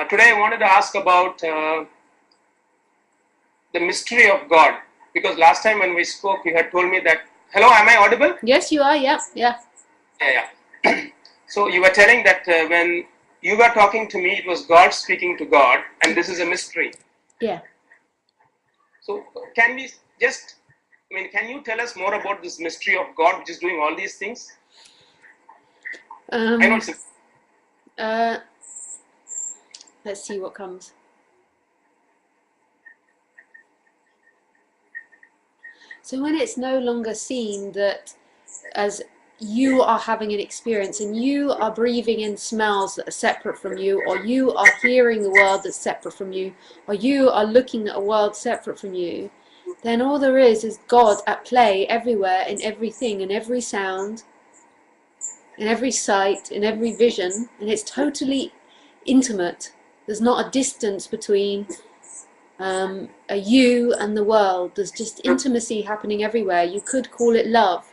Today I wanted to ask about the mystery of God, because last time when we spoke, you had told me that. Hello, am I audible? Yes, you are. Yeah, yeah. Yeah. So you were telling that when you were talking to me, it was God speaking to God, and this is a mystery. Yeah. So can we just, can you tell us more about this mystery of God, which is doing all these things? I know it's Let's see what comes. So when it's no longer seen that as you are having an experience and you are breathing in smells that are separate from you, or you are hearing the world that's separate from you, or you are looking at a world separate from you, then all there is God at play everywhere, in everything, in every sound, in every sight, in every vision, and it's totally intimate. There's not a distance between a you and the world. There's just intimacy happening everywhere. You could call it love.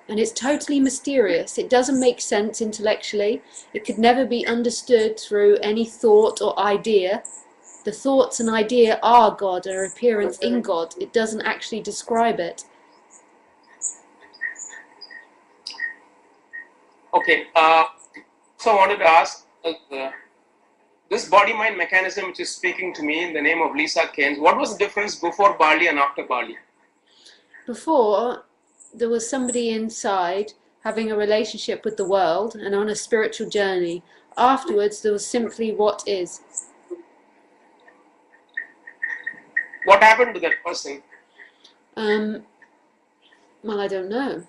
And it's totally mysterious. It doesn't make sense intellectually. It could never be understood through any thought or idea. The thoughts and idea are God, are appearance in God. It doesn't actually describe it. okay. So I wanted to ask this body-mind mechanism, which is speaking to me in the name of Lisa Cairns. What was the difference before Bali and after Bali? Before, there was somebody inside having a relationship with the world and on a spiritual journey. Afterwards, there was simply what is. What happened to that person? Well, I don't know.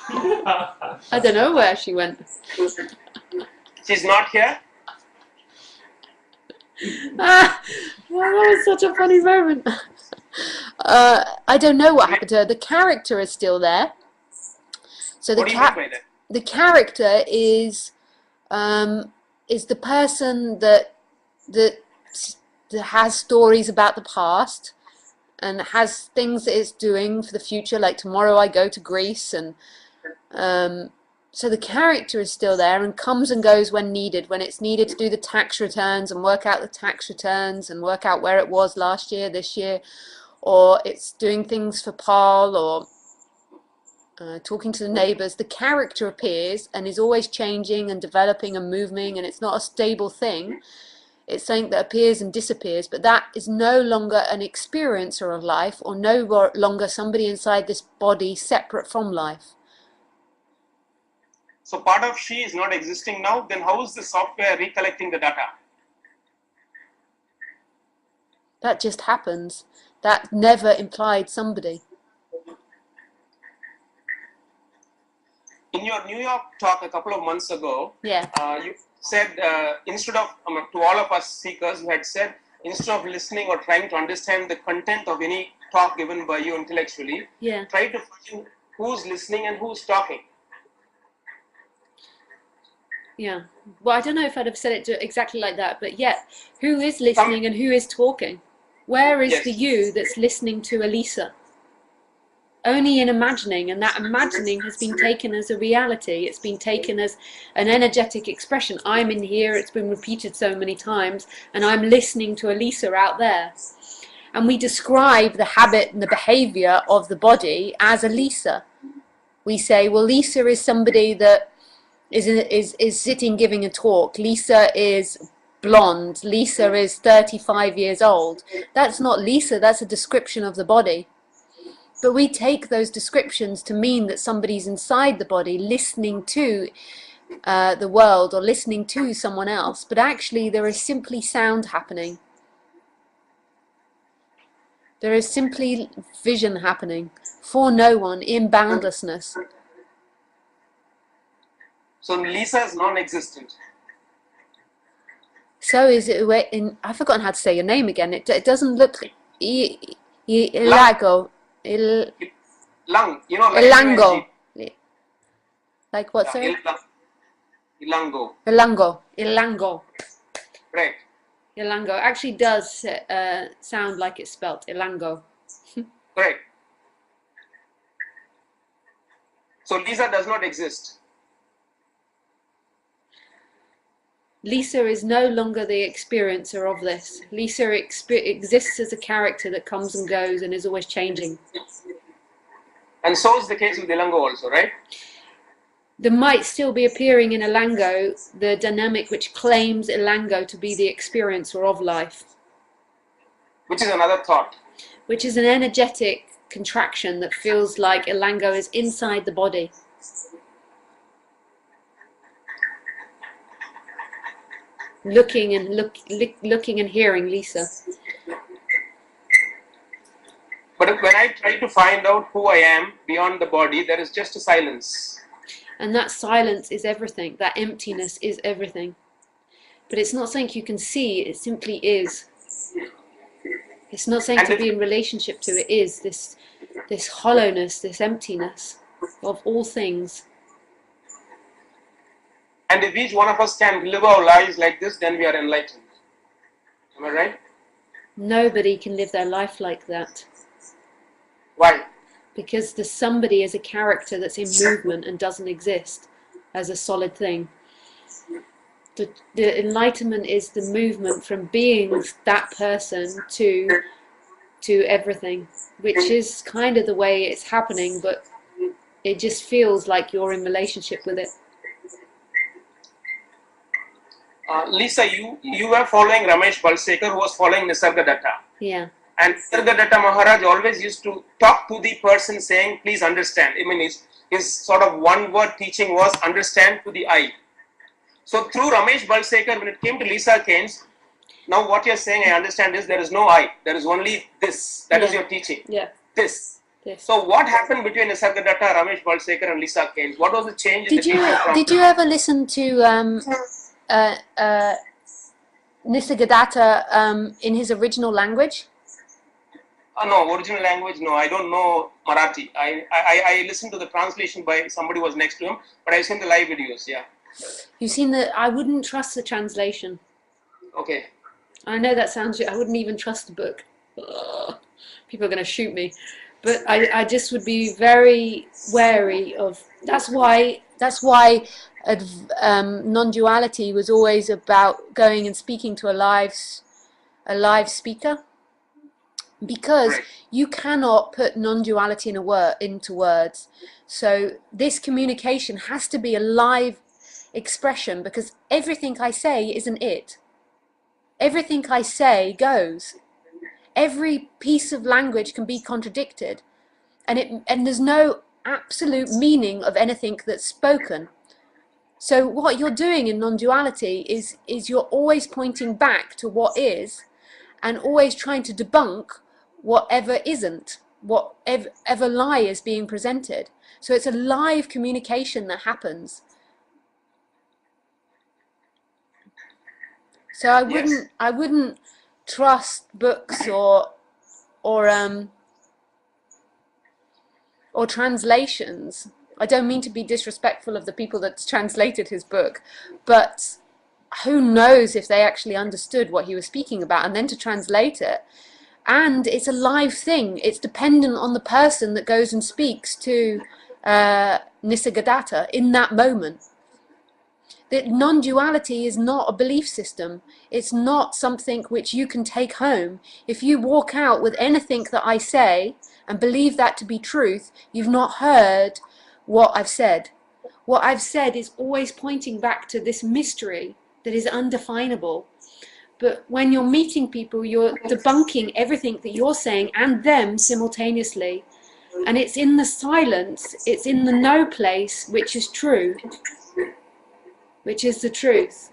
I don't know where she went. She's not here? Well, that was such a funny moment. I don't know what happened to her. The character is still there. So What do you mean by that? the character is the person that has stories about the past and has things that it's doing for the future. Like tomorrow, I go to Greece, and so the character is still there and comes and goes when needed. When it's needed to do the tax returns and work out the tax returns and work out where it was last year, this year, or it's doing things for Paul, or talking to the neighbours, the character appears and is always changing and developing and moving, and it's not a stable thing. It's something that appears and disappears, but that is no longer an experiencer of life, or no longer somebody inside this body separate from life. So part of she is not existing now, then how is the software recollecting the data? That just happens. That never implied somebody. In your New York talk a couple of months ago, Yeah. You said instead of, to all of us seekers, you had said instead of listening or trying to understand the content of any talk given by you intellectually, Yeah. try to find who's listening and who's talking. Yeah. Well, I don't know if I'd have said it exactly like that, but yeah, who is listening and who is talking? Where is Yes. the you that's listening to Elisa? Only in imagining, and that imagining has been taken as a reality. It's been taken as an energetic expression. I'm in here, it's been repeated so many times, and I'm listening to Elisa out there. And we describe the habit and the behavior of the body as Elisa. We say, well, Lisa is somebody that is sitting giving a talk. Lisa is blonde. Lisa is 35 years old. That's not Lisa, that's a description of the body. But we take those descriptions to mean that somebody's inside the body listening to the world or listening to someone else. But actually there is simply sound happening. There is simply vision happening for no one in boundlessness. So Lisa is non-existent. So is it in, I've forgotten how to say your name again. It doesn't look Ilangho. Lung, you know, like Ilangho. Like what, sir? Ilangho. Ilangho. Right. Ilangho actually does sound like it's spelt Ilangho. Correct. So Lisa does not exist. Lisa is no longer the experiencer of this. Lisa exists as a character that comes and goes and is always changing. And so is the case with Ilangho also, right? There might still be appearing in Ilangho the dynamic which claims Ilangho to be the experiencer of life. Which is another thought. Which is an energetic contraction that feels like Ilangho is inside the body. Looking and hearing Lisa. But when I try to find out who I am beyond the body, there is just a silence. And that silence is everything. That emptiness is everything. But it's not something you can see, it simply is. It's not something to be in relationship to, it is this hollowness, this emptiness of all things. And if each one of us can live our lives like this, then we are enlightened. Am I right? Nobody can live their life like that. Why? Because the somebody is a character that's in movement and doesn't exist as a solid thing. The enlightenment is the movement from being that person to everything, which is kind of the way it's happening, but it just feels like you're in relationship with it. Lisa, you were following Ramesh Balsekar, who was following Nisargadatta. Yeah. And Nisargadatta Maharaj always used to talk to the person saying, please understand. I mean, his sort of one-word teaching was understand to the I. So through Ramesh Balsekar, when it came to Lisa Cairns, now what you're saying, I understand, is there is no I. There is only this. That is your teaching. Yeah. This. Yes. So what happened between Nisargadatta, Ramesh Balsekar and Lisa Cairns? What was the change in the teaching from? Did you ever listen to Nisargadatta in his original language? No, original language, no. I don't know Marathi. I listened to the translation by somebody who was next to him, but I've seen the live videos, yeah. You've seen I wouldn't trust the translation. Okay. I know that sounds, I wouldn't even trust the book. Ugh. People are going to shoot me. But I just would be very wary of, that's why non-duality was always about going and speaking to a live speaker. Because you cannot put non-duality into words. So this communication has to be a live expression, because everything I say isn't it. Everything I say goes. Every piece of language can be contradicted, and there's no absolute meaning of anything that's spoken. So what you're doing in non-duality is you're always pointing back to what is, and always trying to debunk whatever isn't, whatever lie is being presented. So it's a live communication that happens. So I wouldn't trust books or translations. I don't mean to be disrespectful of the people that's translated his book, but who knows if they actually understood what he was speaking about, and then to translate it. And it's a live thing. It's dependent on the person that goes and speaks to Nisargadatta in that moment. That non-duality is not a belief system. It's not something which you can take home. If you walk out with anything that I say and believe that to be truth, you've not heard what I've said. What I've said is always pointing back to this mystery that is undefinable. But when you're meeting people, you're debunking everything that you're saying and them simultaneously. And it's in the silence, it's in the no place, which is true, which is the truth.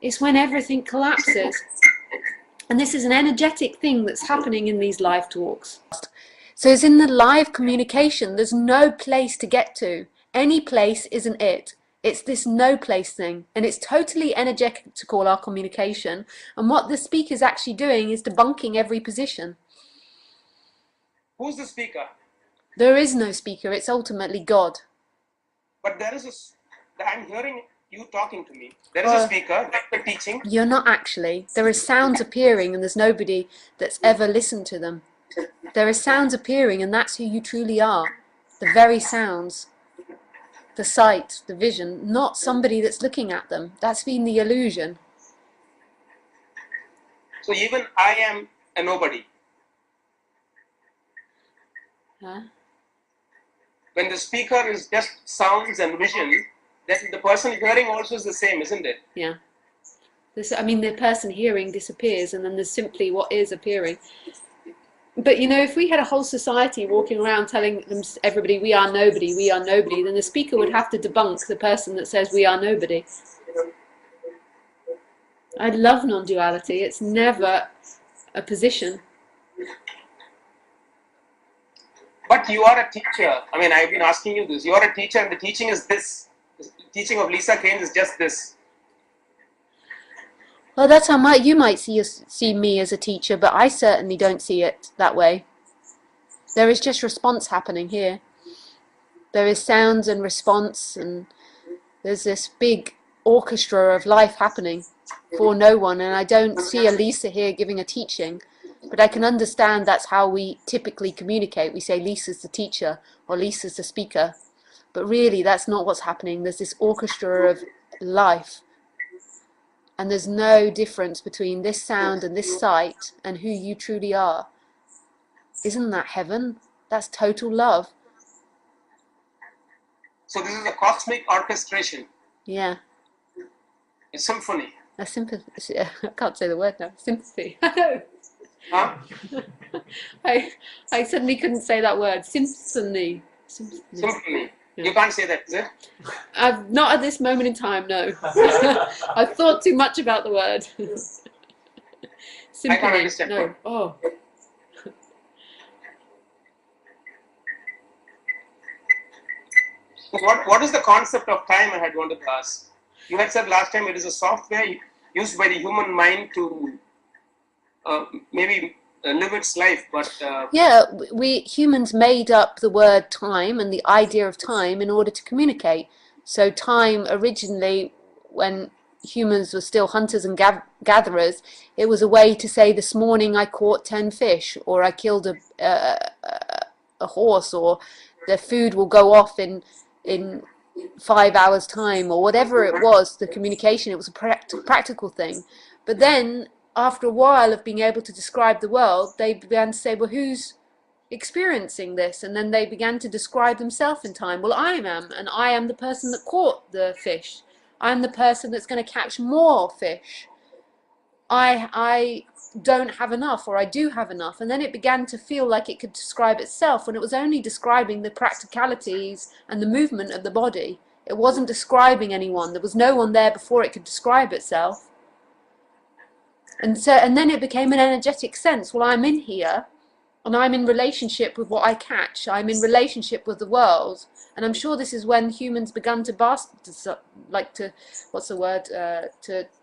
It's when everything collapses. And this is an energetic thing that's happening in these live talks. So it's in the live communication, there's no place to get to. Any place isn't it. It's this no place thing, and it's totally energetical, our communication. And what the speaker is actually doing is debunking every position. Who's the speaker? There is no speaker, it's ultimately God. But there is I'm hearing you talking to me. There is a speaker, like the teaching. You're not actually. There is sounds appearing, and there's nobody that's ever listened to them. There is sounds appearing, and that's who you truly are. The very sounds. the sight, the vision, not somebody that's looking at them. That's been the illusion. So even I am a nobody. Huh? When the speaker is just sounds and vision, then the person hearing also is the same, isn't it? Yeah. I mean, the person hearing disappears, and then there's simply what is appearing. But you know, if we had a whole society walking around telling everybody we are nobody, then the speaker would have to debunk the person that says we are nobody. I love non-duality. It's never a position. But you are a teacher. I mean, I've been asking you this. You are a teacher, and the teaching is this. The teaching of Lisa Cairns is just this. Well, that's how you might see me as a teacher, but I certainly don't see it that way. There is just response happening here. There is sounds and response, and there's this big orchestra of life happening for no one, and I don't see a Lisa here giving a teaching, but I can understand that's how we typically communicate. We say Lisa's the teacher or Lisa's the speaker, but really that's not what's happening. There's this orchestra of life. And there's no difference between this sound and this sight and who you truly are. Isn't that heaven? That's total love. So this is a cosmic orchestration. Yeah. A symphony. A sympathy. I can't say the word now. Sympathy. I know. Huh? I suddenly couldn't say that word. Symphony. Symphony. Yeah. You can't say that, is it? I've not at this moment in time, no. I've thought too much about the word. Symphony. I can't understand. No. Oh. What is the concept of time, I had wanted to ask? You had said last time it is a software used by the human mind to maybe live its life, but... Yeah, we humans made up the word time and the idea of time in order to communicate. So time originally, when humans were still hunters and gatherers, it was a way to say this morning I caught 10 fish, or I killed a horse, or the food will go off in 5 hours time, or whatever it was, the communication. It was a practical thing. But then after a while of being able to describe the world, they began to say, well, who's experiencing this? And then they began to describe themselves in time. Well, I am, and I am the person that caught the fish. I'm the person that's going to catch more fish. I don't have enough, or I do have enough. And then it began to feel like it could describe itself when it was only describing the practicalities and the movement of the body. It wasn't describing anyone. There was no one there before it could describe itself. And then it became an energetic sense. Well, I'm in here, and I'm in relationship with what I catch. I'm in relationship with the world. And I'm sure this is when humans began to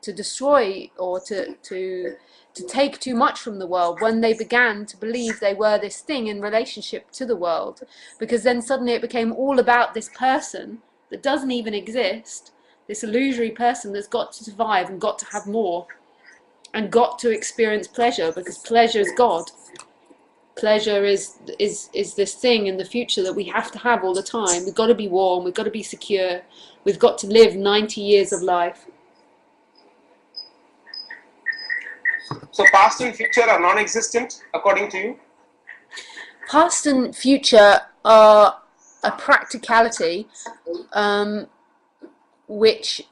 destroy, or to take too much from the world, when they began to believe they were this thing in relationship to the world. Because then suddenly it became all about this person that doesn't even exist, this illusory person that's got to survive and got to have more, and got to experience pleasure, because pleasure is God. Pleasure is this thing in the future that we have to have all the time. We've got to be warm, we've got to be secure, we've got to live 90 years of life. So past and future are non-existent, according to you? Past and future are a practicality which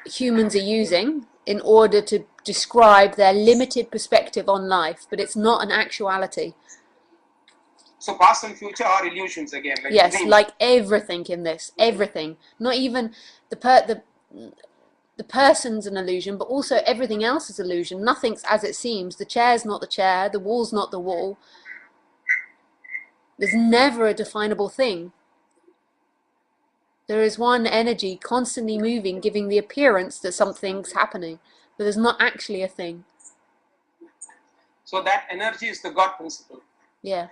humans are using in order to describe their limited perspective on life, but it's not an actuality. So past and future are illusions again. Like yes, dreams. Like everything in this, everything. Not even the person's an illusion, but also everything else is illusion. Nothing's as it seems. The chair's not the chair, the wall's not the wall. There's never a definable thing. There is one energy constantly moving, giving the appearance that something's happening, but there's not actually a thing. So that energy is the God principle. Yeah.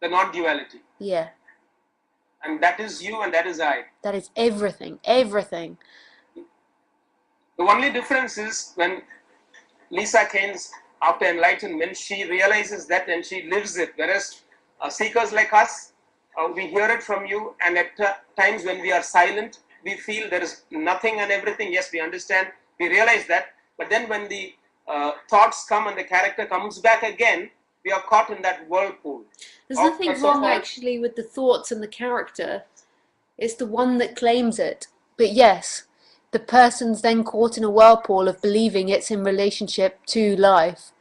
The non-duality. Yeah. And that is you and that is I. That is everything, everything. The only difference is when Lisa Cairns, after enlightenment, she realizes that and she lives it. Whereas seekers like us, we hear it from you, and at times when we are silent, we feel there is nothing and everything. Yes, we understand, we realize that, but then when the thoughts come and the character comes back again, we are caught in that whirlpool. There's nothing wrong actually with the thoughts and the character. It's the one that claims it. But yes, the person's then caught in a whirlpool of believing it's in relationship to life,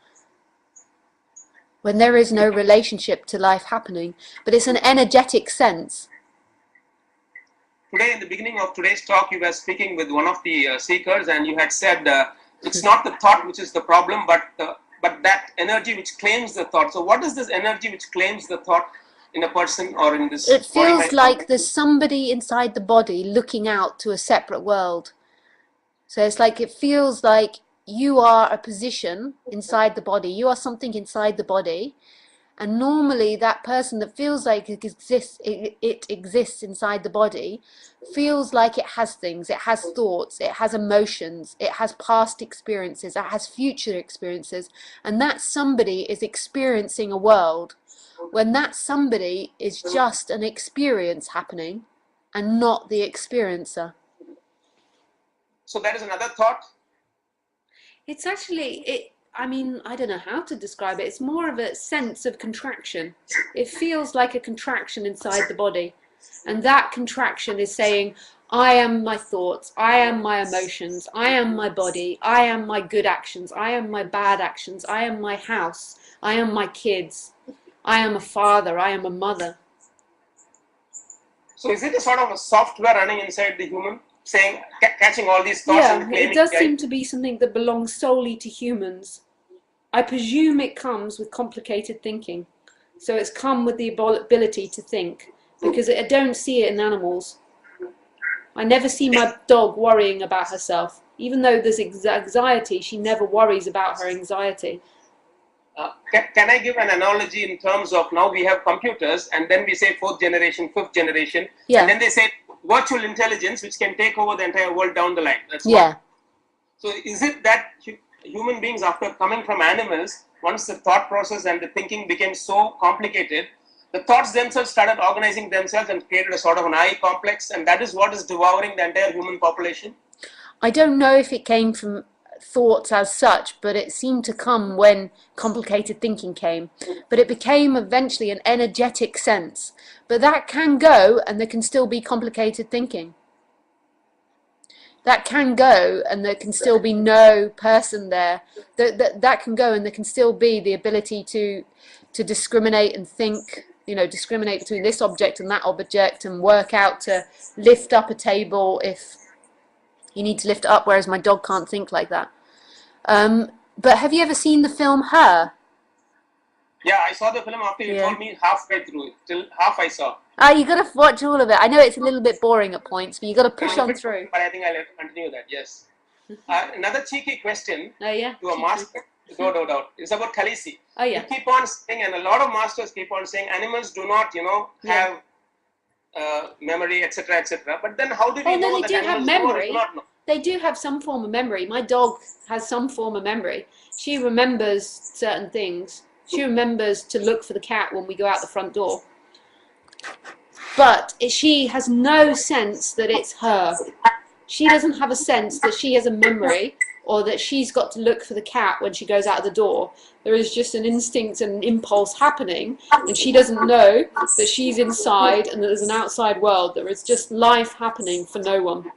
when there is no relationship to life happening, but it's an energetic sense. Today, in the beginning of today's talk, you were speaking with one of the seekers, and you had said it's not the thought which is the problem, but that energy which claims the thought. So what is this energy which claims the thought in a person or in this? It feels like there's somebody inside the body looking out to a separate world. So it's like, it feels like you are a position inside the body. You are something inside the body. And normally that person that feels like it exists inside the body feels like it has things, it has thoughts, it has emotions, it has past experiences, it has future experiences. And that somebody is experiencing a world when that somebody is just an experience happening and not the experiencer. So that is another thought. It's actually, I mean, I don't know how to describe it. It's more of a sense of contraction. It feels like a contraction inside the body. And that contraction is saying, I am my thoughts, I am my emotions, I am my body, I am my good actions, I am my bad actions, I am my house, I am my kids, I am a father, I am a mother. So is it a sort of a software running inside the human, saying, catching all these thoughts? Yeah, and claiming it does seem to be something that belongs solely to humans. I presume it comes with complicated thinking. So it's come with the ability to think, because I don't see it in animals. I never see my dog worrying about herself. Even though there's anxiety, she never worries about her anxiety. Can I give an analogy in terms of, now we have computers, and then we say fourth generation, fifth generation, Yeah. and then they say virtual intelligence which can take over the entire world down the line. That's Yeah. what. So is it that human beings, after coming from animals, once the thought process and the thinking became so complicated, the thoughts themselves started organizing themselves and created a sort of an I complex, and that is what is devouring the entire human population? I don't know if it came from thoughts as such, but it seemed to come when complicated thinking came. But it became eventually an energetic sense. But that can go, and there can still be complicated thinking. That can go, and there can still be no person there. That can go, and there can still be the ability to discriminate and think, you know, discriminate between this object and that object, and work out to lift up a table if you need to lift it up, whereas my dog can't think like that. But have you ever seen the film Her? Yeah, I saw the film after you told me halfway through it. Till half I saw. You got to watch all of it. I know it's a little bit boring at points, but you got to push on through. But I think I'll continue that. Yes. Another cheeky question Oh yeah. to a master. No doubt. It's about Khaleesi. Oh yeah. You keep on saying, and a lot of masters keep on saying, animals do not, have memory, etc., etc. But then, how do we know that animals know or do not know? They do have some form of memory. My dog has some form of memory. She remembers certain things. She remembers to look for the cat when we go out the front door. But she has no sense that it's her. She doesn't have a sense that she has a memory or that she's got to look for the cat when she goes out of the door. There is just an instinct and an impulse happening, and she doesn't know that she's inside and that there's an outside world. There is just life happening for no one.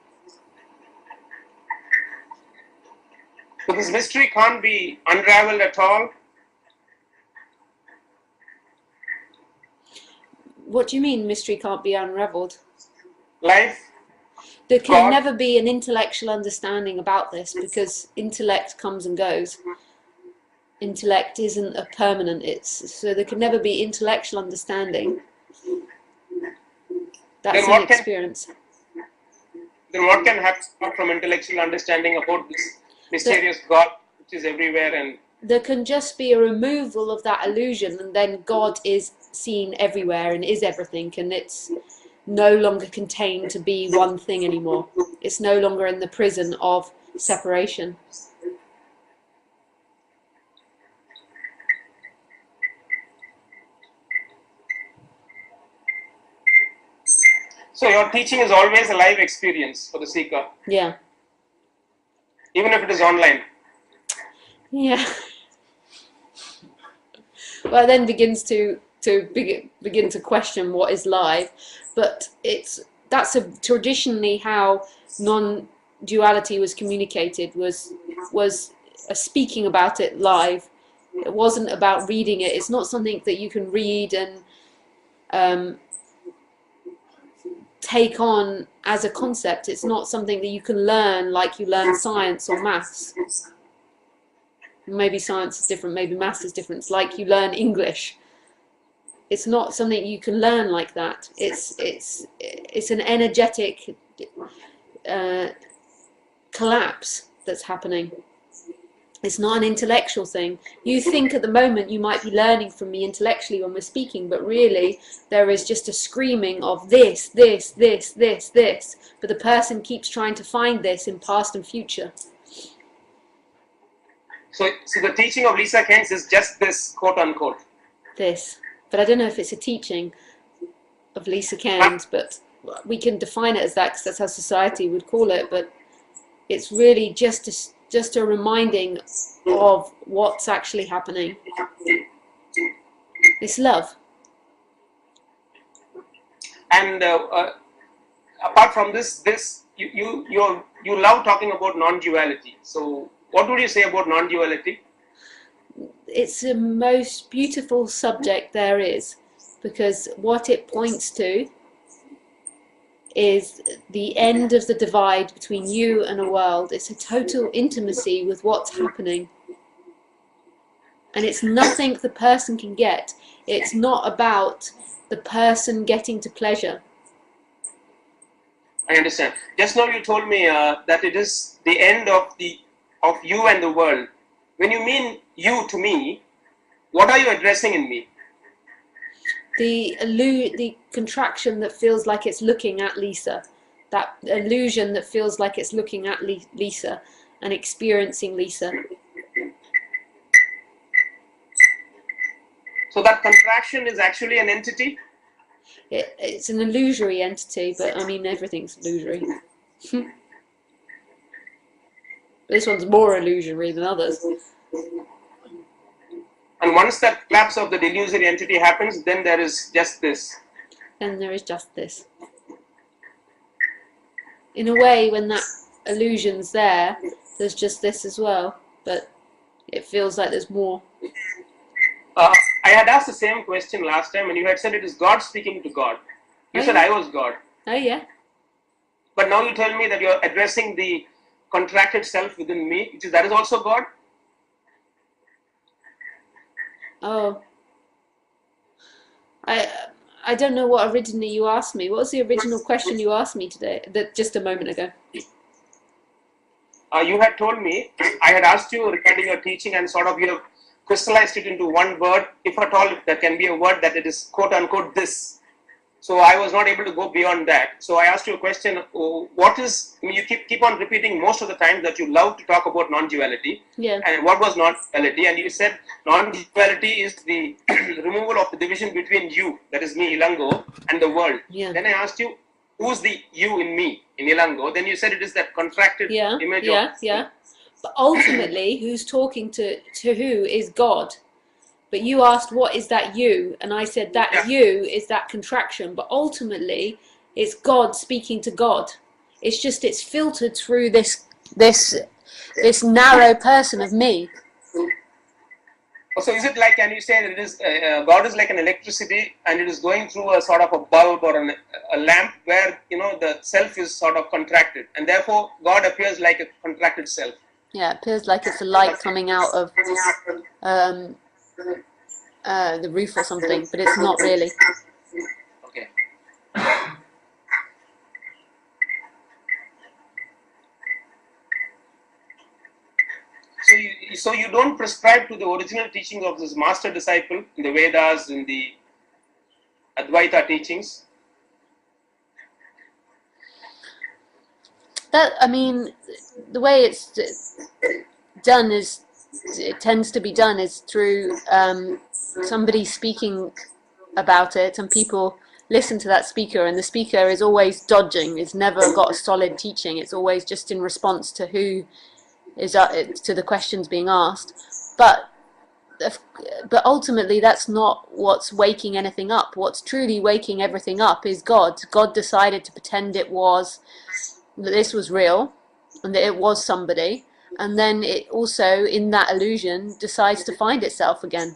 So this mystery can't be unraveled at all? What do you mean mystery can't be unraveled? Life? There can never be an intellectual understanding about this, because intellect comes and goes. Intellect isn't a permanent, so there can never be intellectual understanding. That's an experience. Then what can happen from intellectual understanding about this mysterious God which is everywhere? And there can just be a removal of that illusion, and then God is seen everywhere and is everything, and it's no longer contained to be one thing anymore. It's no longer in the prison of separation. So your teaching is always a live experience for the seeker, Yeah. even if it is online. Yeah. Well, then begins to begin to question what is live, but that's traditionally how non-duality was communicated, was speaking about it live. It wasn't about reading it. It's not something that you can read and take on as a concept. It's not something that you can learn like you learn science or maths. Maybe science is different, maybe maths is different. It's like you learn English. It's not something you can learn like that. It's an energetic collapse that's happening. It's not an intellectual thing. You think at the moment you might be learning from me intellectually when we're speaking, but really there is just a screaming of this, this, this, this, this. But the person keeps trying to find this in past and future. So the teaching of Lisa Cairns is just this, quote unquote. This. But I don't know if it's a teaching of Lisa Cairns, but we can define it as that because that's how society would call it. But it's really just a reminding of what's actually happening. It's love. And apart from this you love talking about non-duality. So what would you say about non-duality? It's the most beautiful subject there is, because what it points to is the end of the divide between you and a world. It's a total intimacy with what's happening. And it's nothing the person can get. It's not about the person getting to pleasure. I understand. Just now you told me that it is the end of you and the world. When you mean you to me, what are you addressing in me? The contraction that feels like it's looking at Lisa, that illusion that feels like it's looking at Lisa and experiencing Lisa. So that contraction is actually an entity? It's an illusory entity, but I mean everything's illusory. This one's more illusory than others. And once that collapse of the illusory entity happens, then there is just this. And there is just this. In a way, when that illusion's there, there's just this as well, but it feels like there's more. I had asked the same question last time, and you had said it is God speaking to God. You said I was God. Oh yeah. But now you tell me that you're addressing the contracted self within me, that is also God? Oh. I don't know what originally you asked me. What was the original question you asked me today, just a moment ago? You had told me, I had asked you regarding your teaching, and sort of you have crystallized it into one word, if at all there can be a word, that it is quote unquote this. So I was not able to go beyond that. So I asked you a question, what is, I mean, you keep on repeating most of the time that you love to talk about non-duality. Yeah. And what was non-duality? And you said non-duality is the removal of the division between you, that is me, Ilangho, and the world. Yeah. Then I asked you, who's the you in me, in Ilangho? Then you said it is that contracted image of... Yeah. But ultimately, who's talking to who is God. But you asked, what is that you? And I said that you is that contraction. But ultimately, it's God speaking to God. It's just, it's filtered through this narrow person of me. So is it like, can you say that it is, God is like an electricity, and it is going through a sort of a bulb or a lamp where, the self is sort of contracted, and therefore God appears like a contracted self. Yeah, it appears like it's a light coming out of the roof or something, but it's not really. Okay. So you don't prescribe to the original teachings of this master disciple in the Vedas, in the Advaita teachings? That, I mean, the way it's done is, it tends to be done is through somebody speaking about it and people listen to that speaker, and the speaker is always dodging. It's never got a solid teaching. It's always just in response to who is to the questions being asked. But ultimately, that's not what's waking anything up. What's truly waking everything up is God. God decided to pretend that this was real, and that it was somebody, and then it also, in that illusion, decides to find itself again.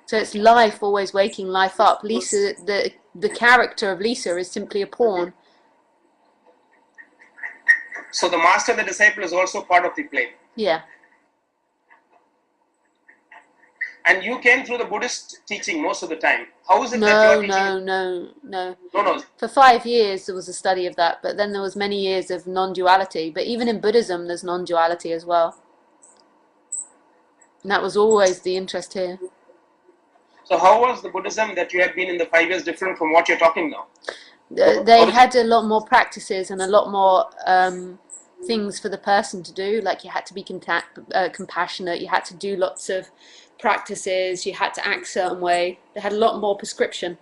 So it's life always waking life up. Lisa, the character of Lisa is simply a pawn. So the master and the disciple is also part of the play. Yeah. And you came through the Buddhist teaching most of the time. How is it that you are teaching? No. For 5 years there was a study of that, but then there was many years of non-duality. But even in Buddhism there's non-duality as well. And that was always the interest here. So how was the Buddhism that you had been in the 5 years different from what you're talking now? They had a lot more practices and a lot more things for the person to do. Like you had to be compassionate, you had to do lots of practices, you had to act a certain way. They had a lot more prescription.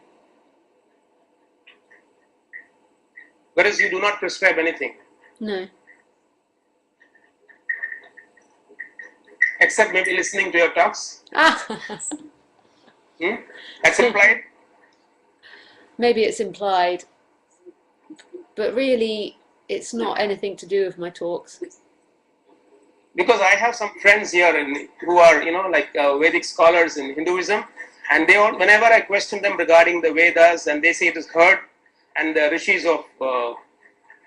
Whereas you do not prescribe anything. No. Except maybe listening to your talks. That's implied? Maybe it's implied. But really, it's not anything to do with my talks. Because I have some friends here who are, Vedic scholars in Hinduism, and they all, whenever I question them regarding the Vedas, and they say it is heard, and the rishis of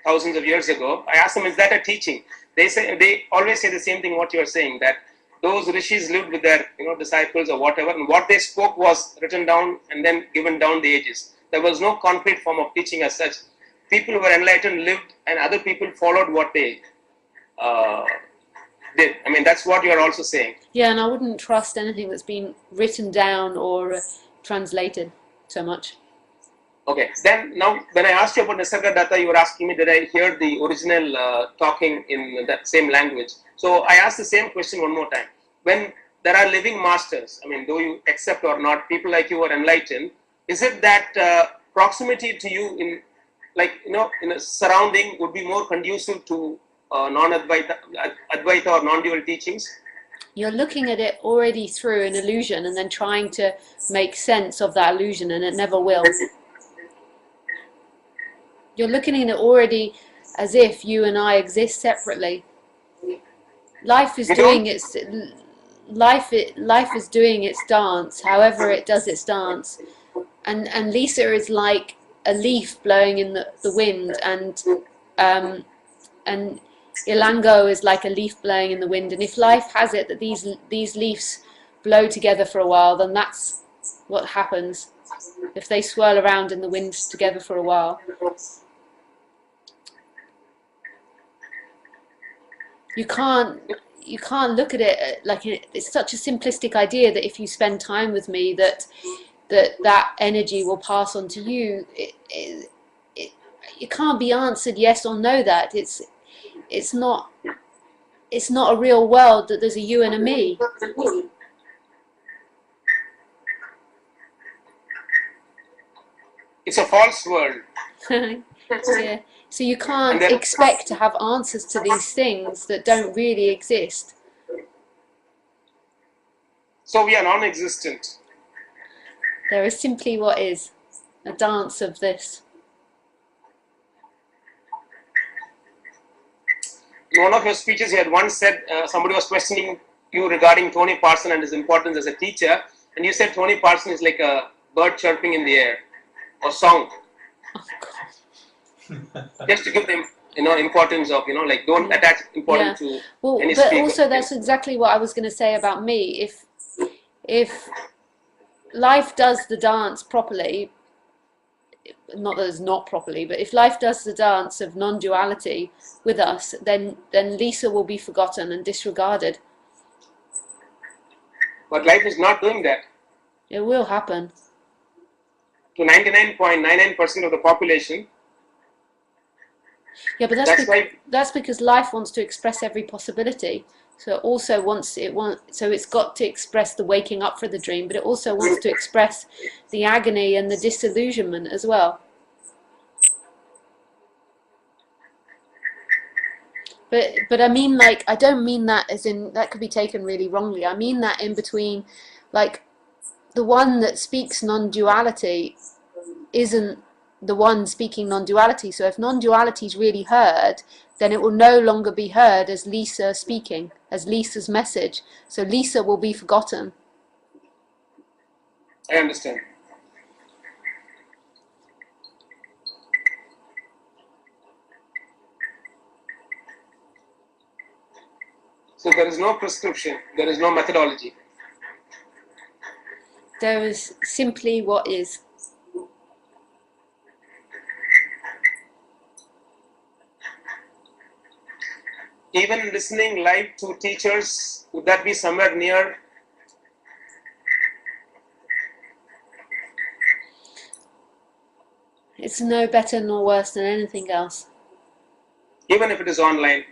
thousands of years ago, I ask them, is that a teaching? They always say the same thing what you are saying, that those rishis lived with their disciples or whatever, and what they spoke was written down and then given down the ages. There was no concrete form of teaching as such. People who were enlightened lived, and other people followed what they did. I mean, that's what you are also saying. Yeah, and I wouldn't trust anything that's been written down or translated so much. Okay, then now when I asked you about Nisargadatta, you were asking me, did I hear the original talking in that same language? So I asked the same question one more time. When there are living masters, I mean, though you accept or not, people like you are enlightened, is it that proximity to you in a surrounding would be more conducive to Advaita or non-dual teachings? You're looking at it already through an illusion and then trying to make sense of that illusion, and it never will. You're looking at it already as if you and I exist separately. Life is doing its dance, however it does its dance. And Lisa is like a leaf blowing in the wind, and Ilangho is like a leaf blowing in the wind. And if life has it that these leaves blow together for a while, then that's what happens. If they swirl around in the wind together for a while. You can't look at it like it's such a simplistic idea that if you spend time with me that energy will pass on to you. It can't be answered yes or no. That it's not a real world, that there's a you and a me. It's a false world. Yeah. So you can't expect to have answers to these things that don't really exist. So we are non-existent. There is simply what is, a dance of this. In one of your speeches, you had once said, somebody was questioning you regarding Tony Parson and his importance as a teacher, and you said Tony Parson is like a bird chirping in the air, or song. Oh, God. Just to give them, importance of, don't attach importance to any but speaker. also that's exactly what I was going to say about me. If life does the dance properly, not that it's not properly, but if life does the dance of non-duality with us, then Lisa will be forgotten and disregarded. But life is not doing that. It will happen. To 99.99% of the population. Yeah, but that's because life wants to express every possibility. So it also so it's got to express the waking up for the dream, but it also wants to express the agony and the disillusionment as well. But I mean, like, I don't mean that as in, that could be taken really wrongly. I mean that in between, like, the one that speaks non-duality isn't the one speaking non-duality. So if non-duality is really heard, then it will no longer be heard as Lisa speaking, as Lisa's message. So Lisa will be forgotten. I understand. So there is no prescription, there is no methodology. There is simply what is. Even listening live to teachers, would that be somewhere near? It's no better nor worse than anything else. Even if it is online?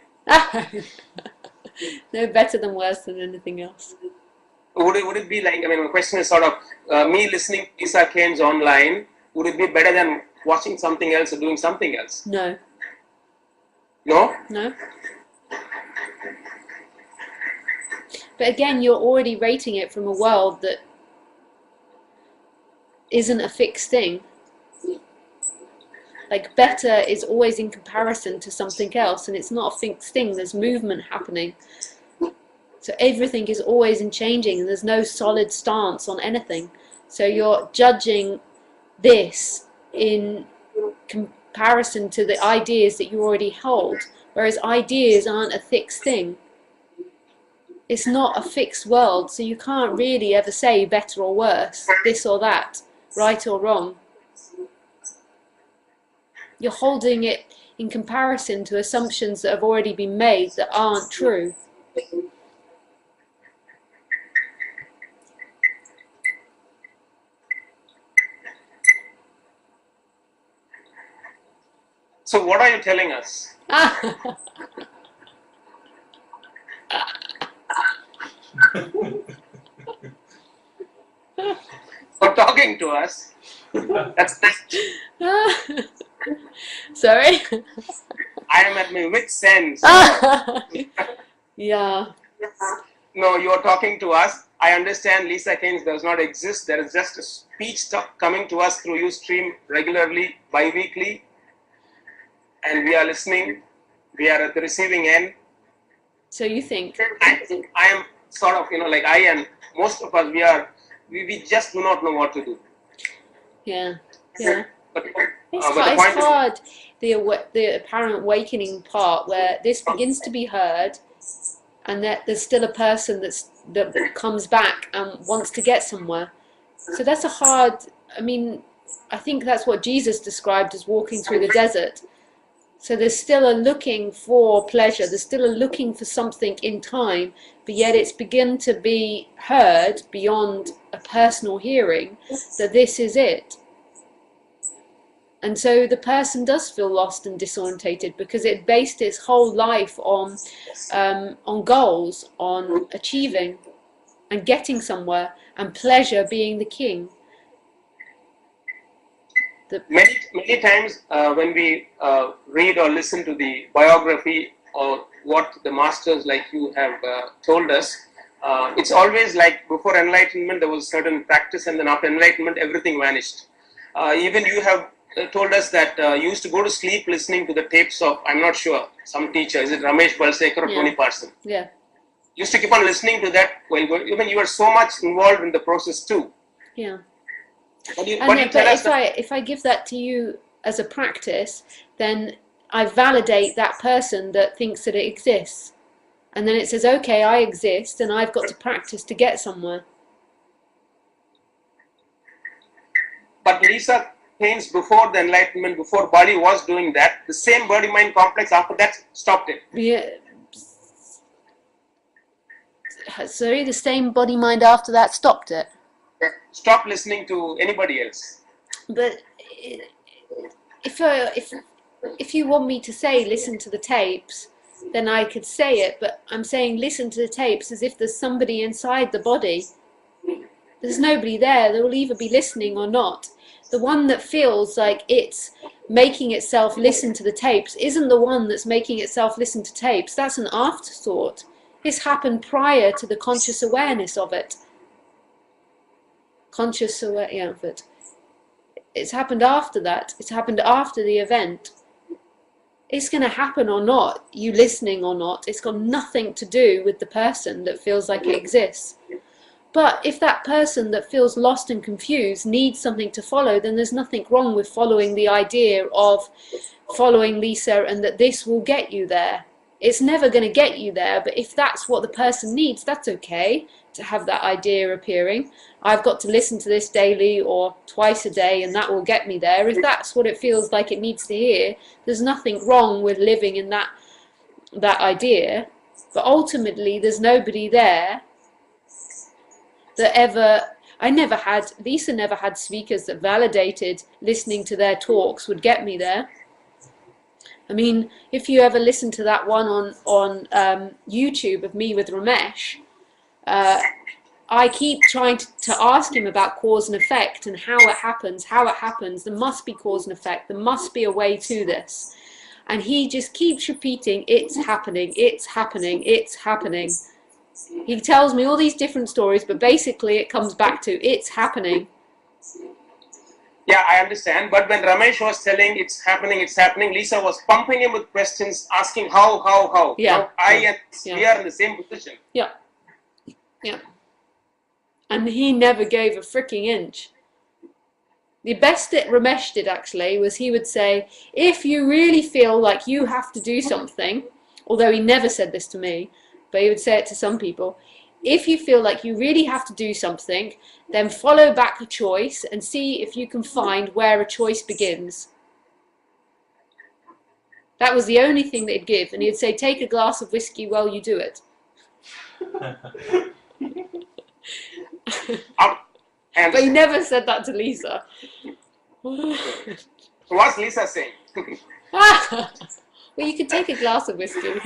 No better than worse than anything else. Would it be like, I mean, the question is sort of, me listening to Lisa Cairns online, would it be better than watching something else or doing something else? No. No? No. But again, you're already rating it from a world that isn't a fixed thing. Like, better is always in comparison to something else, and it's not a fixed thing. There's movement happening. So everything is always in changing, and there's no solid stance on anything. So you're judging this in comparison to the ideas that you already hold, whereas ideas aren't a fixed thing. It's not a fixed world, so you can't really ever say better or worse, this or that, right or wrong. You're holding it in comparison to assumptions that have already been made that aren't true. So what are you telling us? For talking to us. That's Sorry? I am at my wit's end. Yeah. No, you are talking to us. I understand Lisa Cairns does not exist. There is just a speech coming to us through Ustream regularly, bi-weekly. And we are listening. We are at the receiving end. So you think? I am sort of, like I and most of us, we just do not know what to do. Yeah. Yeah. But It's the point hard, the apparent awakening part, where this begins to be heard, and that there's still a person that comes back and wants to get somewhere. So that's a hard, I mean, I think that's what Jesus described as walking through the desert. So there's still a looking for pleasure, there's still a looking for something in time, but yet it's begun to be heard beyond a personal hearing that this is it. And so the person does feel lost and disorientated because it based its whole life on goals, on achieving and getting somewhere, and pleasure being the king. Many times when we read or listen to the biography or what the masters like you have told us, it's always like before enlightenment there was certain practice, and then after enlightenment everything vanished. Even you have told us that you used to go to sleep listening to the tapes of, I'm not sure, some teacher, is it Ramesh Balsekar or Tony Parson? Yeah. You used to keep on listening to that while going, even you were so much involved in the process too. Yeah. But if I give that to you as a practice, then I validate that person that thinks that it exists. And then it says, okay, I exist and I've got to practice to get somewhere. But Lisa Cairns, before the enlightenment, before Bali was doing that, the same body-mind complex after that stopped it. Yeah. Sorry, the same body-mind after that stopped it? Stop listening to anybody else. But if you want me to say listen to the tapes, then I could say it. But I'm saying listen to the tapes as if there's somebody inside the body. There's nobody there. They will either be listening or not. The one that feels like it's making itself listen to the tapes isn't the one that's making itself listen to tapes. That's an afterthought. It's happened prior to the conscious awareness of it. Conscious awareness of it. It's happened after that. It's happened after the event. It's going to happen or not, you listening or not. It's got nothing to do with the person that feels like it exists. But if that person that feels lost and confused needs something to follow, then there's nothing wrong with following the idea of following Lisa and that this will get you there. It's never going to get you there, but if that's what the person needs, that's okay to have that idea appearing. I've got to listen to this daily or twice a day and that will get me there. If that's what it feels like it needs to hear, there's nothing wrong with living in that idea. But ultimately, there's nobody there that ever... Lisa never had speakers that validated listening to their talks would get me there. I mean, if you ever listen to that one on YouTube of me with Ramesh, I keep trying to ask him about cause and effect and how it happens. There must be cause and effect. There must be a way to this. And he just keeps repeating, it's happening, it's happening, it's happening. He tells me all these different stories, but basically it comes back to, it's happening. Yeah, I understand. But when Ramesh was telling it's happening, Lisa was pumping him with questions, asking how. Yeah. Now, and we are in the same position. Yeah. Yeah. And he never gave a freaking inch. The best that Ramesh did actually was he would say, if you really feel like you have to do something, although he never said this to me, but he would say it to some people, if you feel like you really have to do something, then follow back a choice and see if you can find where a choice begins. That was the only thing that he'd give. And he'd say, take a glass of whiskey while you do it. But he never said that to Lisa. What's Lisa saying? Well, you could take a glass of whiskey.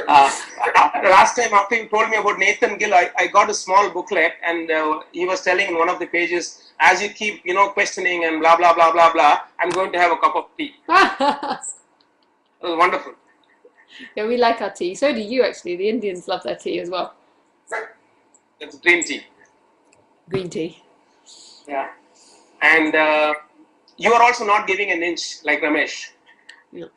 Last time after you told me about Nathan Gill, I got a small booklet and he was telling in one of the pages, as you keep, questioning and blah, blah, blah, blah, blah, I'm going to have a cup of tea. It was wonderful. Yeah, we like our tea. So do you, actually. The Indians love their tea as well. It's green tea. Green tea. Yeah. And you are also not giving an inch like Ramesh. No.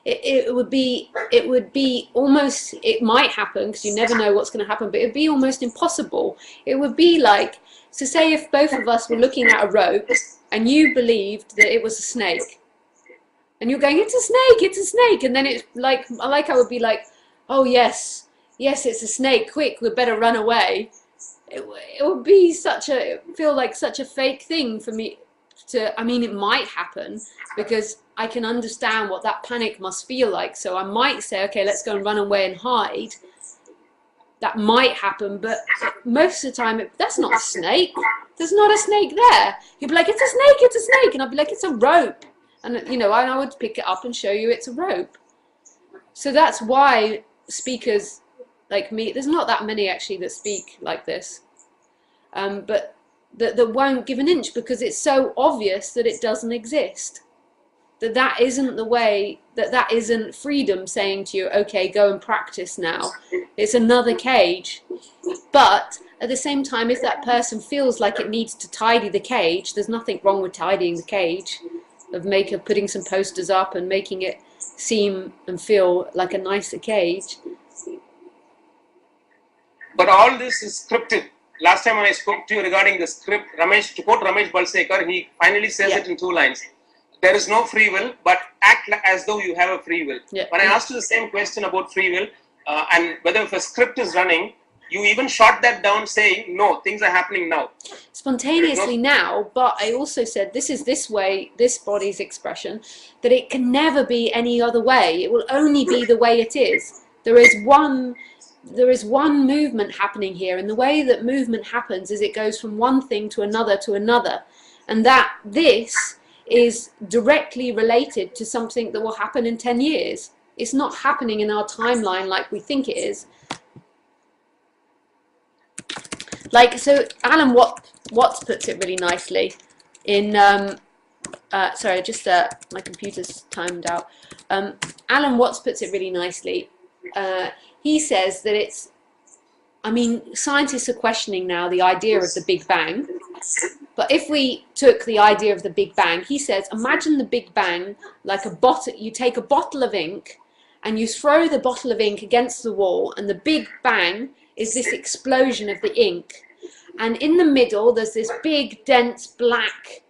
It would be almost, it might happen because you never know what's going to happen, but it would be almost impossible. It would be like, so say if both of us were looking at a rope and you believed that it was a snake and you're going, it's a snake, and then it's like I would be like, oh yes, it's a snake, quick, we better run away. It would be feel like such a fake thing for me to, I mean, it might happen because I can understand what that panic must feel like. So I might say, okay, let's go and run away and hide. That might happen, but most of the time, that's not a snake. There's not a snake there. You'd be like, it's a snake. And I'd be like, it's a rope. And, and I would pick it up and show you it's a rope. So that's why speakers like me, there's not that many actually that speak like this. But that won't give an inch because it's so obvious that it doesn't exist. That isn't the way, that isn't freedom saying to you, okay, go and practice now. It's another cage. But at the same time, if that person feels like it needs to tidy the cage, there's nothing wrong with tidying the cage, of putting some posters up and making it seem and feel like a nicer cage. But all this is scripted. Last time when I spoke to you regarding the script, to quote Ramesh Balsekar, he finally says it in 2 lines. There is no free will, but act as though you have a free will. Yeah. When I asked you the same question about free will, and whether if a script is running, you even shot that down saying, no, things are happening now. Spontaneously now, but I also said this is this way, this body's expression, that it can never be any other way. It will only be the way it is. There is one movement happening here, and the way that movement happens is it goes from one thing to another to another. and that this is directly related to something that will happen in 10 years. It's not happening in our timeline like we think it is. Like, so Alan Watts puts it really nicely in, sorry, just my computer's timed out. Alan Watts puts it really nicely. He says that it's, I mean, scientists are questioning now the idea of the Big Bang. But if we took the idea of the Big Bang, he says, imagine the Big Bang like a bottle. You take a bottle of ink and you throw the bottle of ink against the wall, and the Big Bang is this explosion of the ink. And in the middle, there's this big, dense, black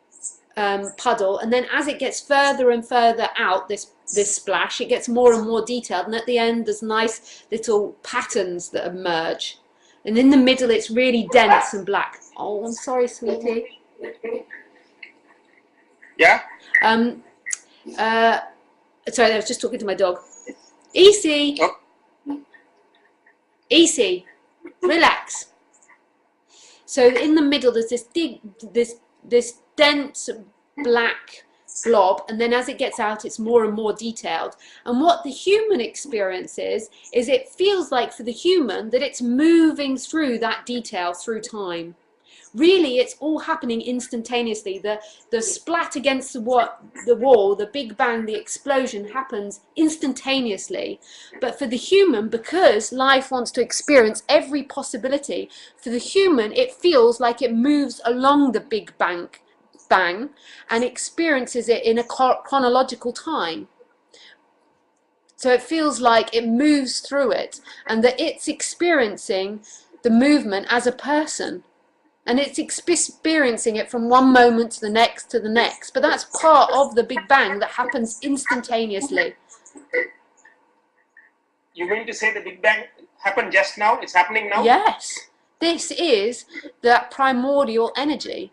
puddle. And then as it gets further and further out, this splash, it gets more and more detailed. And at the end, there's nice little patterns that emerge. And in the middle, it's really dense and black. Oh, I'm sorry, sweetie. Yeah? Sorry, I was just talking to my dog. Easy. Oh. Easy. Relax. So in the middle, there's this dense black blob, and then as it gets out, it's more and more detailed. And what the human experience is it feels like for the human that it's moving through that detail through time. Really, it's all happening instantaneously. The splat against the wall, the Big Bang, the explosion happens instantaneously. But for the human, because life wants to experience every possibility, for the human, it feels like it moves along the Big Bang and experiences it in a chronological time. So it feels like it moves through it, and that it's experiencing the movement as a person. And it's experiencing it from one moment to the next to the next. But that's part of the Big Bang that happens instantaneously. You mean to say the Big Bang happened just now? It's happening now? Yes. This is that primordial energy.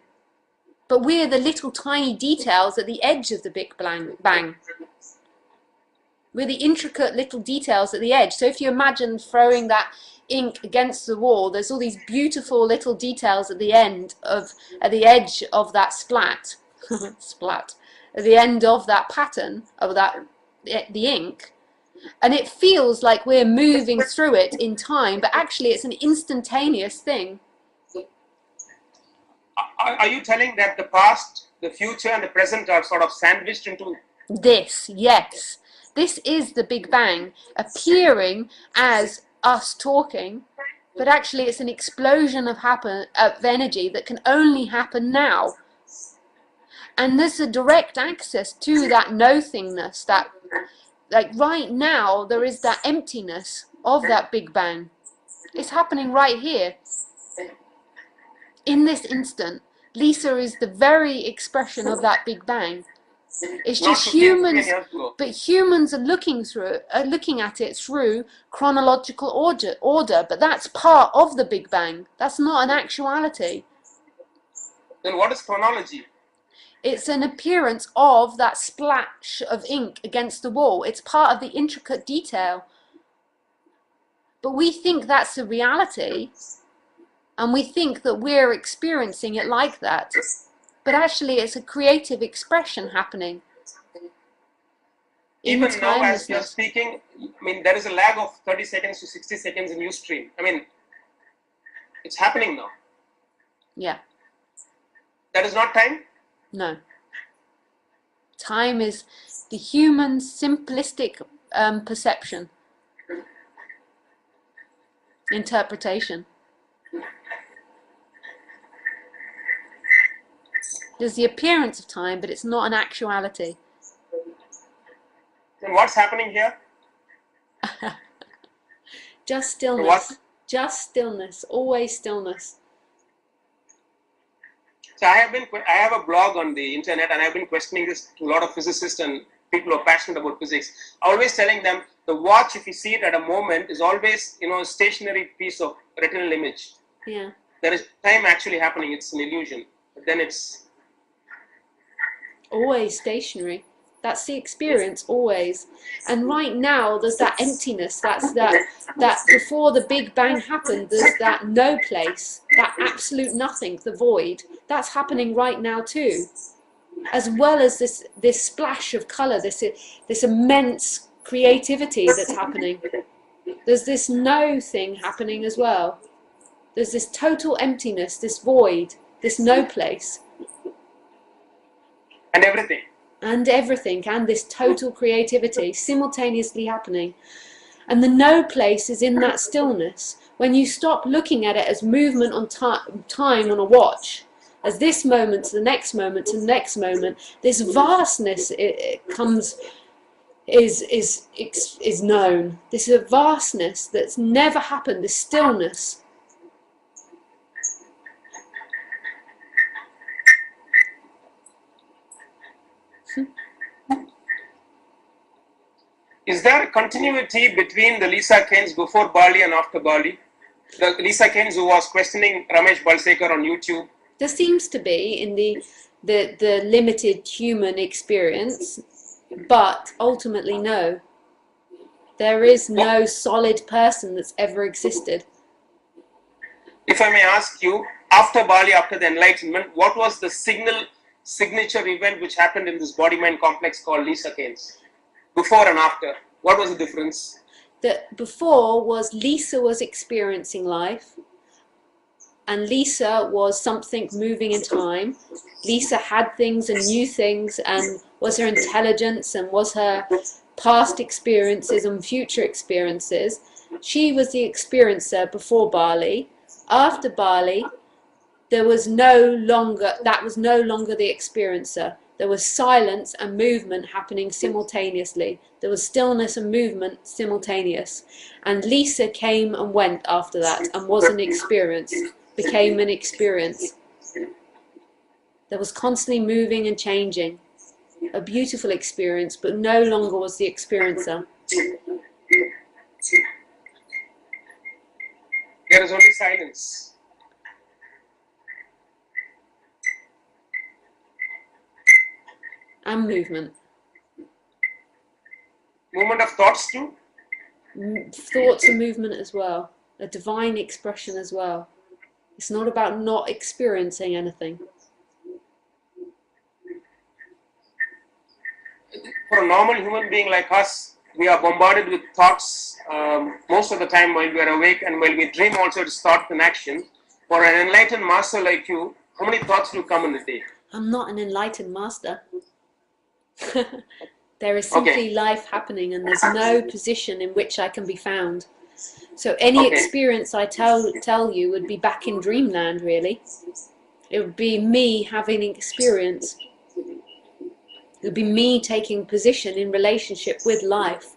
But we're the little tiny details at the edge of the Big Bang. We're the intricate little details at the edge. So if you imagine throwing that ink against the wall, there's all these beautiful little details at the edge of that splat, at the end of that pattern of the ink, and it feels like we're moving through it in time, but actually it's an instantaneous thing. Are you telling that the past, the future, and the present are sort of sandwiched into this? Yes, this is the Big Bang appearing as us talking, but actually it's an explosion of energy that can only happen now. And there's a direct access to that nothingness, that like right now there is that emptiness of that Big Bang. It's happening right here. In this instant, Lisa is the very expression of that Big Bang. It's just humans, but humans are looking at it through chronological order, but that's part of the Big Bang. That's not an actuality. Then what is chronology? It's an appearance of that splash of ink against the wall. It's part of the intricate detail. But we think that's the reality, and we think that we're experiencing it like that. But actually, it's a creative expression happening. Even now, as you're speaking, I mean, there is a lag of 30 seconds to 60 seconds in Ustream. I mean, it's happening now. Yeah. That is not time? No. Time is the human simplistic perception, interpretation. There's the appearance of time, but it's not an actuality. Then what's happening here? Just stillness. What? Just stillness. Always stillness. So I have a blog on the internet, and I've been questioning this to a lot of physicists and people who are passionate about physics. Always telling them the watch, if you see it at a moment, is always, you know, a stationary piece of retinal image. Yeah. There is time actually happening. It's an illusion. But then it's always stationary. That's the experience always. And right now there's that emptiness, that before the Big Bang happened, there's that no place, that absolute nothing, the void. That's happening right now too. As well as this splash of colour, this immense creativity that's happening. There's this no thing happening as well. There's this total emptiness, this void, this no place. And everything. And everything, and this total creativity simultaneously happening. And the no place is in that stillness. When you stop looking at it as movement on time on a watch, as this moment to the next moment to the next moment, this vastness is known. This is a vastness that's never happened, this stillness. Is there a continuity between the Lisa Cairns before Bali and after Bali? The Lisa Cairns who was questioning Ramesh Balsekar on YouTube. There seems to be in the limited human experience, but ultimately no. There is no solid person that's ever existed. If I may ask you, after Bali, after the enlightenment, what was the signature event which happened in this body-mind complex called Lisa Cairns? Before and after, what was the difference? That before was Lisa was experiencing life, and Lisa was something moving in time. Lisa had things and knew things, and was her intelligence and was her past experiences and future experiences. She was the experiencer before Bali. After Bali, that was no longer the experiencer. There was silence and movement happening simultaneously. There was stillness and movement simultaneous. And Lisa came and went after that and was an experience, became an experience. There was constantly moving and changing. A beautiful experience, but no longer was the experiencer. There is only silence. And movement. Movement of thoughts too? Thoughts and movement as well. A divine expression as well. It's not about not experiencing anything. For a normal human being like us, we are bombarded with thoughts most of the time while we are awake, and while we dream also it's thought and action. For an enlightened master like you, how many thoughts do come in a day? I'm not an enlightened master. There is simply life happening, and there's no position in which I can be found. So any experience I tell you would be back in dreamland, really. It would be me having an experience. It would be me taking position in relationship with life.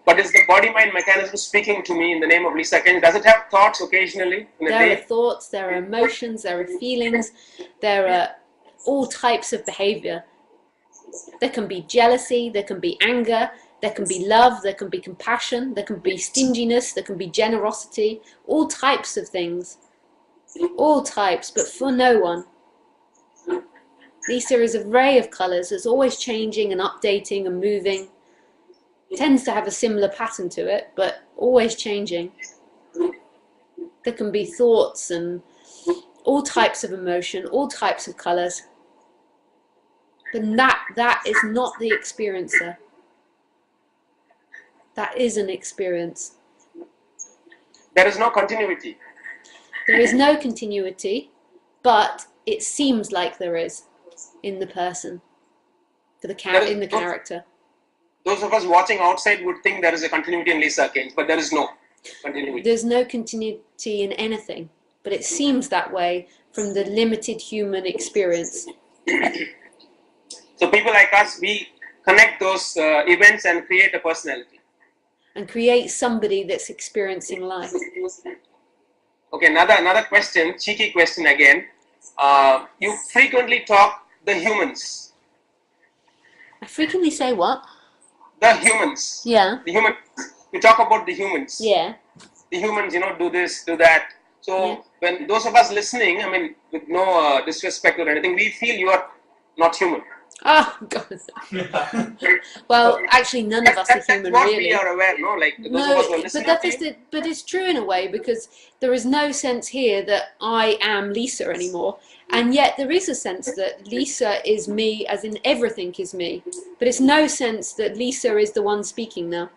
But is the body-mind mechanism speaking to me in the name of Lisa Cairns? Does it have thoughts occasionally in a day? There are thoughts, there are emotions, there are feelings, there are all types of behavior. There can be jealousy, there can be anger, there can be love, there can be compassion, there can be stinginess, there can be generosity, all types of things. All types, but for no one. Lisa is an array of colours. It's always changing and updating and moving. It tends to have a similar pattern to it, but always changing. There can be thoughts and all types of emotion, all types of colours. But that is not the experiencer. That is an experience. There is no continuity. There is no continuity, but it seems like there is in the person, in the character. Those of us watching outside would think there is a continuity in Lisa Cairns, but there is no continuity. There's no continuity in anything, but it seems that way from the limited human experience. So people like us, we connect those events and create a personality. And create somebody that's experiencing life. Okay, another question, cheeky question again. You frequently talk the humans. I frequently say what? The humans. Yeah. The humans. You talk about the humans. Yeah. The humans, do this, do that. So when those of us listening, with no disrespect or anything, we feel you are not human. Oh God. Well, actually, none of us are That's human, what really. we are aware, no? Like those of No, us who are but listening to you. but it's true in a way, because there is no sense here that I am Lisa anymore, and yet there is a sense that Lisa is me, as in everything is me. But it's no sense that Lisa is the one speaking now.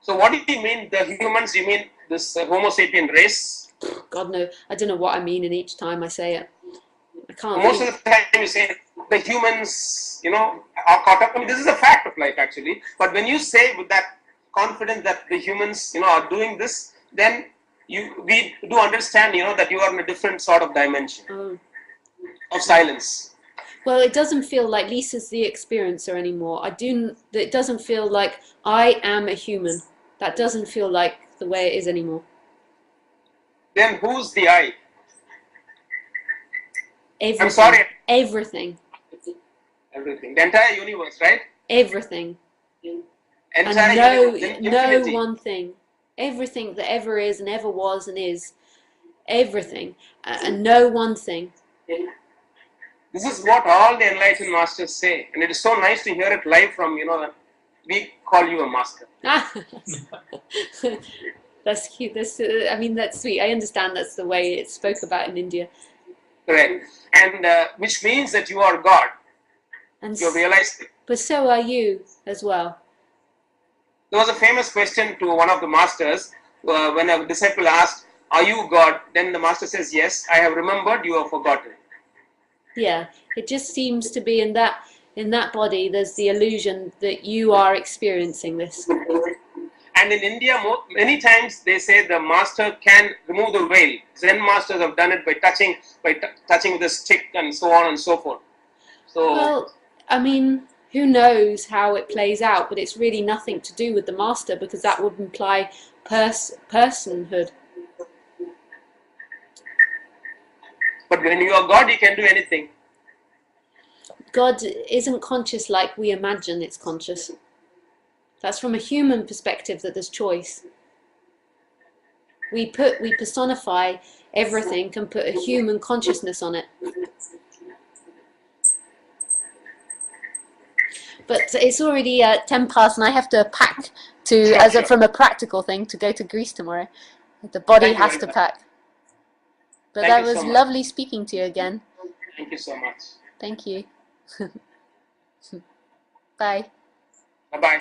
So what do you mean, the humans? You mean this Homo sapien race? God no, I don't know what I mean, and each time I say it, I can't Most think. of the time you say the humans, are caught up. I mean, this is a fact of life actually. But when you say with that confidence that the humans, are doing this, then we do understand, that you are in a different sort of dimension Oh. of silence. Well, it doesn't feel like Lisa's the experiencer anymore. It doesn't feel like I am a human. That doesn't feel like the way it is anymore. Then who's the I? Everything. I'm sorry. Everything. Everything. The entire universe, right? Everything. Entire And universe. no Infinity. one thing. Everything that ever is and ever was and is. Everything. And no one thing. This is what all the enlightened masters say, and it is so nice to hear it live from, we call you a master. That's cute. I mean, that's sweet. I understand that's the way it's spoke about in India. Correct. And which means that you are God. And You realize. but so are you as well. There was a famous question to one of the masters when a disciple asked, "Are you God?" Then the master says, "Yes, I have remembered, you have forgotten." Yeah, it just seems to be in that body. There's the illusion that you are experiencing this. And in India, many times they say the master can remove the veil. Zen masters have done it by touching with a stick and so on and so forth. So, Well, I mean, who knows how it plays out? But it's really nothing to do with the master, because that would imply personhood. but when you are God, you can do anything. God isn't conscious like we imagine it's conscious. That's from a human perspective that there's choice. We personify everything and put a human consciousness on it. But it's already 10 past, and I have to pack from a practical thing, to go to Greece tomorrow. The body Thank you has very to much. pack. But Thank that you was so much. lovely speaking to you again. Thank you so much. Thank you. Bye. Bye bye.